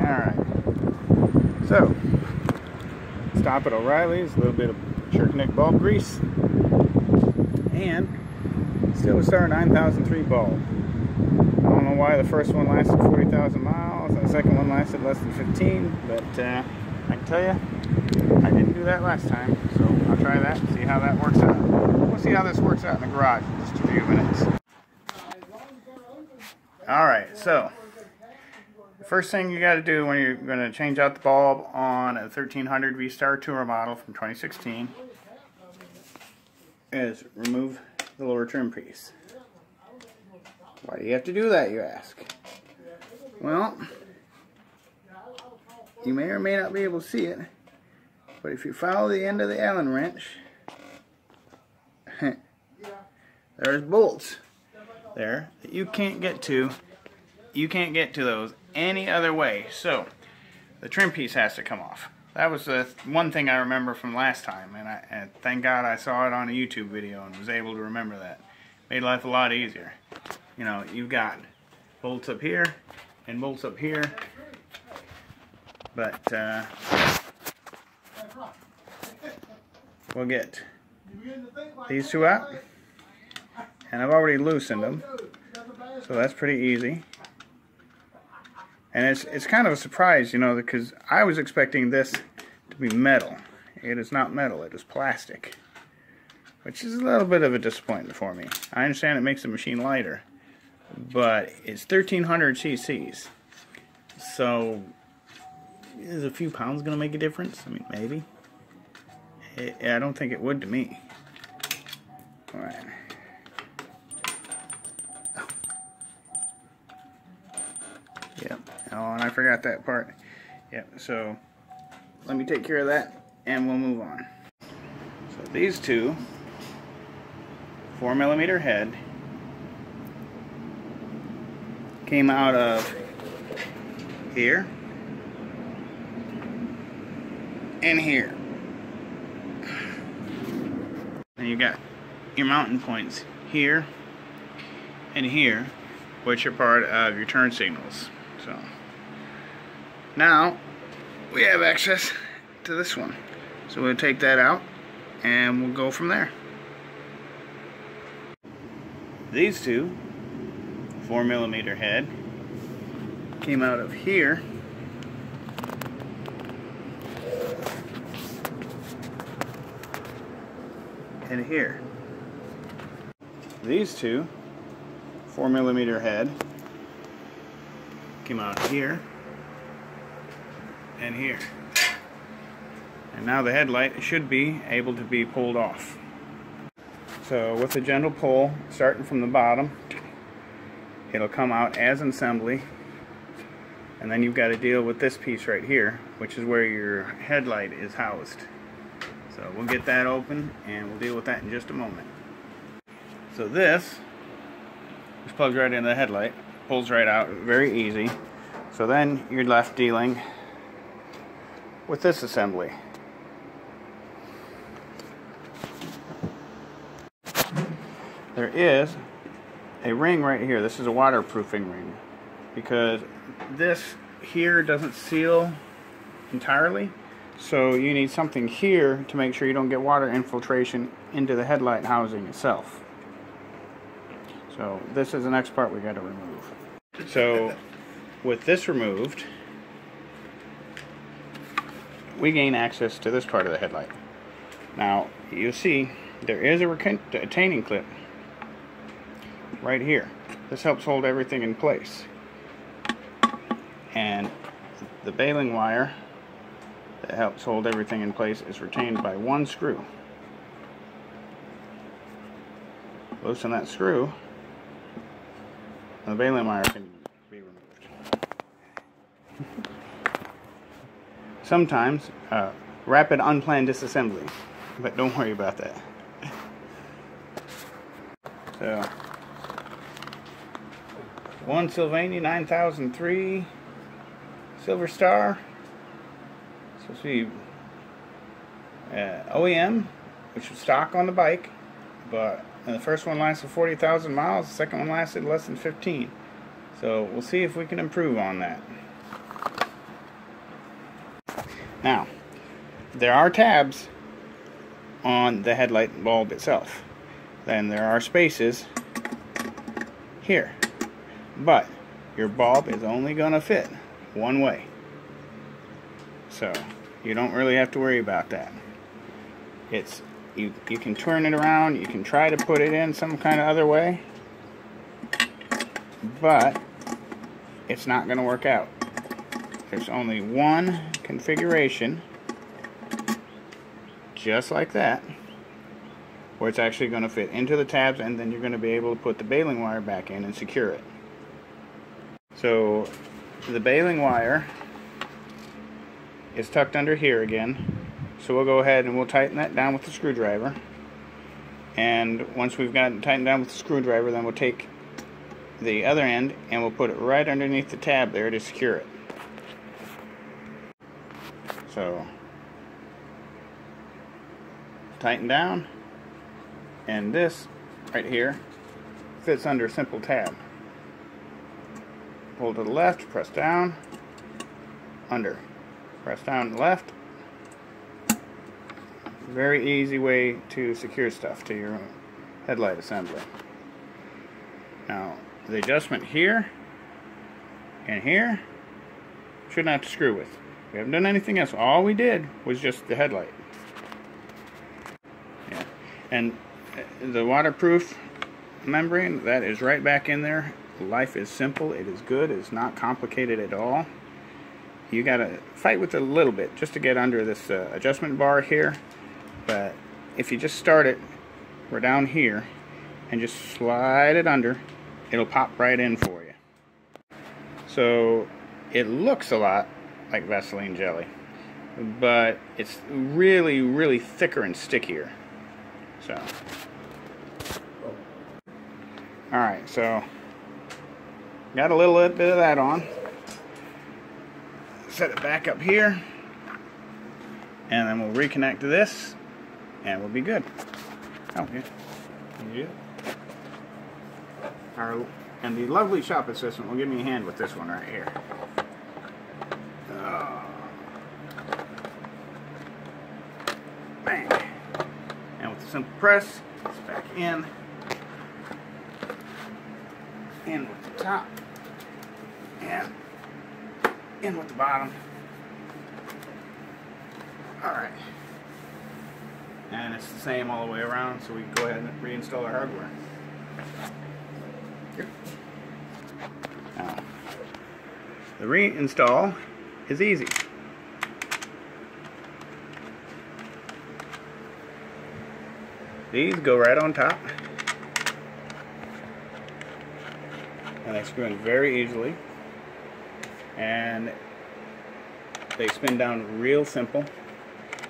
Alright, so stop at O'Reilly's, a little bit of jerk-neck bulb grease, and still a Star 9003 bulb. I don't know why the first one lasted 40,000 miles and the second one lasted less than 15, but I can tell you, I didn't do that last time, so I'll try that and see how that works out. We'll see how this works out in the garage in just a few minutes. Alright, so the first thing you got to do when you're going to change out the bulb on a 1300 V-Star Tour model from 2016 is remove the lower trim piece. Why do you have to do that, you ask? Well, you may or may not be able to see it, but if you follow the end of the Allen wrench, there's bolts there that you can't get to. You can't get to those any other way, so the trim piece has to come off. That was the one thing I remember from last time, and thank God I saw it on a YouTube video and was able to remember that. Made life a lot easier. You know, you've got bolts up here and bolts up here, but we'll get these two out, and I've already loosened them, so that's pretty easy. And it's kind of a surprise, you know, because I was expecting this to be metal. It is not metal, it is plastic, which is a little bit of a disappointment for me. I understand it makes the machine lighter, but it's 1300 cc's, so is a few pounds going to make a difference? I mean, maybe. I don't think it would to me. Alright. Yep. Oh, and I forgot that part. Yep, so let me take care of that and we'll move on. So these two 4mm head came out of here and here. And you got your mounting points here and here, which are part of your turn signals. So now we have access to this one. So we'll take that out and we'll go from there. These two 4mm head came out of here and here. These two 4mm head came out here and here. And now the headlight should be able to be pulled off. So with a gentle pull, starting from the bottom, it'll come out as an assembly, and then you've got to deal with this piece right here, which is where your headlight is housed. So we'll get that open and we'll deal with that in just a moment. So this plugs right into the headlight, pulls right out, very easy. So then you're left dealing with this assembly. There is a ring right here. This is a waterproofing ring, because this here doesn't seal entirely, so you need something here to make sure you don't get water infiltration into the headlight housing itself. So this is the next part we got to remove. So with this removed, we gain access to this part of the headlight. Now you see there is a retaining clip right here. This helps hold everything in place. And the baling wire that helps hold everything in place is retained by one screw. Loosen that screw, and the baling wire can be removed. Sometimes rapid unplanned disassembly, but don't worry about that. So one Sylvania 9003 Silver Star. So see, OEM, which was stock on the bike, but the first one lasted 40,000 miles, the second one lasted less than 15. So we'll see if we can improve on that. Now, there are tabs on the headlight bulb itself. Then there are spaces here. But your bulb is only going to fit one way. So you don't really have to worry about that. It's you can turn it around, you can try to put it in some kind of other way, but it's not going to work out. There's only one configuration, just like that, where it's actually going to fit into the tabs, and then you're going to be able to put the baling wire back in and secure it. So the baling wire is tucked under here again. So we'll go ahead and we'll tighten that down with the screwdriver. And once we've got it tightened down with the screwdriver, then we'll take the other end and we'll put it right underneath the tab there to secure it. So tighten down, and this right here fits under a simple tab. Pull to the left, press down, under, press down to the left. Very easy way to secure stuff to your headlight assembly. Now, the adjustment here and here shouldn't have to screw with. We haven't done anything else. All we did was just the headlight. Yeah. And the waterproof membrane, that is right back in there. Life is simple. It is good. It's not complicated at all. You gotta fight with it a little bit just to get under this adjustment bar here. But if you just start it, we're down here, and just slide it under, it'll pop right in for you. So it looks a lot like Vaseline jelly, but it's really, really thicker and stickier. So, alright, so got a little bit of that on. Set it back up here, and then we'll reconnect to this, and we'll be good. Okay. And the lovely shop assistant will give me a hand with this one right here. Bang. And with a simple press, it's back in with the top, and in with the bottom. Alright. And it's the same all the way around, so we can go ahead and reinstall our hardware. Here. Now, the reinstall is easy. These go right on top, and they screw in very easily, and they spin down real simple.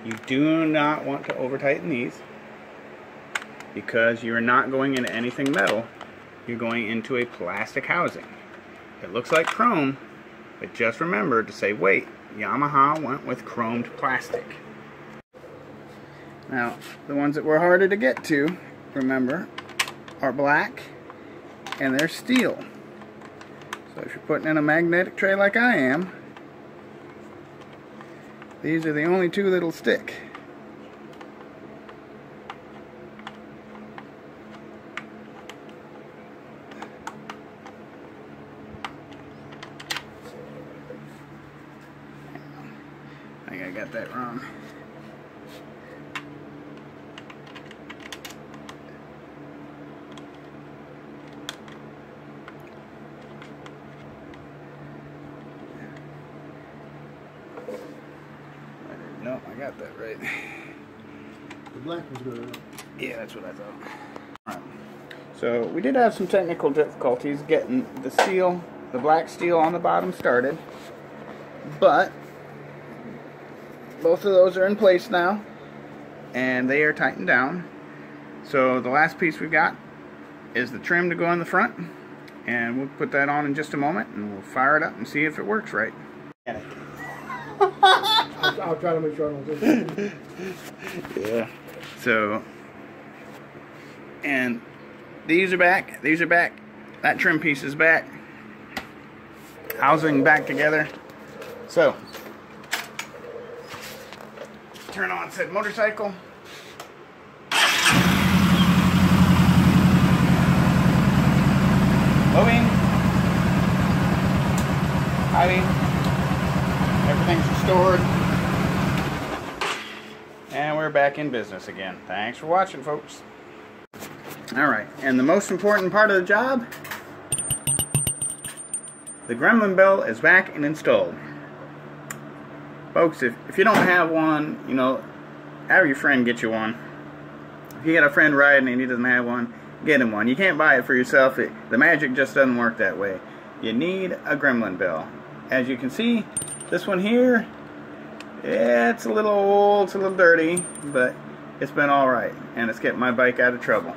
You do not want to over tighten these, because you're not going into anything metal. You're going into a plastic housing. It looks like chrome, but just remember to say, wait, Yamaha went with chromed plastic. Now, the ones that were harder to get to, remember, are black, and they're steel. So if you're putting in a magnetic tray like I am, these are the only two that'll stick. I think I got that wrong. No, I got that right. The black was good. Yeah, that's what I thought. Alright. So we did have some technical difficulties getting the steel, the black steel on the bottom started, but both of those are in place now, and they are tightened down. So the last piece we've got is the trim to go on the front, and we'll put that on in just a moment, and we'll fire it up and see if it works right. I'll try to make sure I don't do it. Yeah. So, and these are back. These are back. That trim piece is back. Housing back together. So, turn on said motorcycle. Moving. Hiding. Everything's restored. And we're back in business again. Thanks for watching, folks. Alright, and the most important part of the job, the gremlin bell is back and installed. Folks, if you don't have one, you know, have your friend get you one. If you got a friend riding and he doesn't have one, get him one. You can't buy it for yourself. The magic just doesn't work that way. You need a gremlin bell. As you can see, this one here, it's a little old, it's a little dirty, but it's been alright, and it's kept my bike out of trouble.